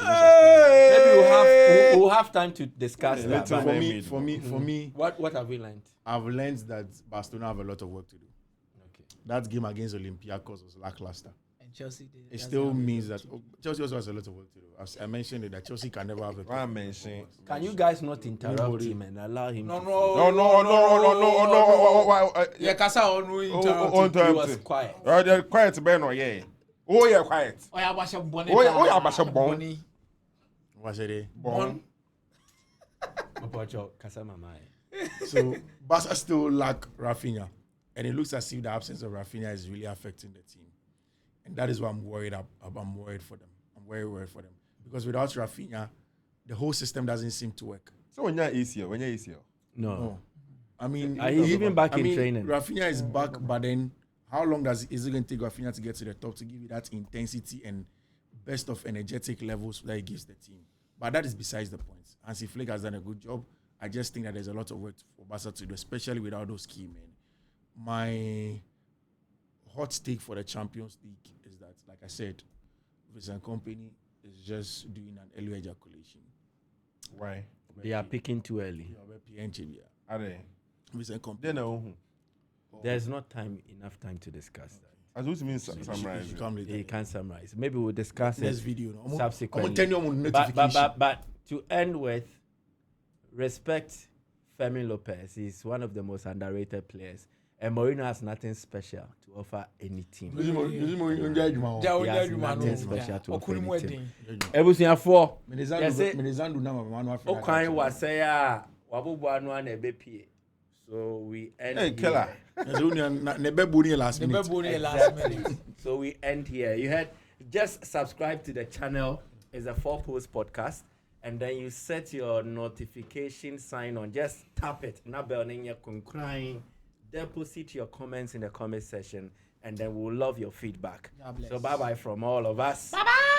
Maybe we'll have time to discuss that. Later but For me, what have we learned? I've learned that Barcelona have a lot of work to do. Okay. That game against Olympiacos was lackluster. and Chelsea did. It still means that Chelsea also has a lot of work to do. As I mentioned it, that Chelsea can never have a I mentioned. Can you guys not interrupt him and allow him? No. Yeah, Kasa on He was quiet. They're quiet, Ben, or yeah. Oh, yeah, quiet. Oh, yeah, Basha Bonnie. Oh, yeah, Basha Bonnie. What's it? Bon. So Barca still lack Rafinha, and it looks as if the absence of Rafinha is really affecting the team, and that is what I'm worried about. I'm worried for them. I'm very worried for them because without Rafinha, the whole system doesn't seem to work. So when you're ACL, No. I mean, He's even back in training. Rafinha is back, but then how long is it going to take Rafinha to get to the top to give you that intensity and best of energetic levels that he gives the team? But that is besides the point. Hansi Flick has done a good job. I just think that there's a lot of work for Barca to do, especially without those key men. My hot take for the Champions League is that, like I said, Vincent Kompany is just doing an early ejaculation. Why? They are picking too early. Are they? Vincent Kompany. They know. There's not enough time to discuss that. As what means summarize. He can't summarize. Maybe we'll discuss Next it video. subsequently. But to end with, respect Fermin Lopez. He's one of the most underrated players. And Mourinho has nothing special to offer any team. He has nothing special to offer any team. Everything for. So we end here. So we end here. You had just subscribe to the channel. It's a 4-post podcast. And then you set your notification sign on. Just tap it. Deposit your comments in the comment section. And then we'll love your feedback. So bye-bye from all of us. Bye-bye.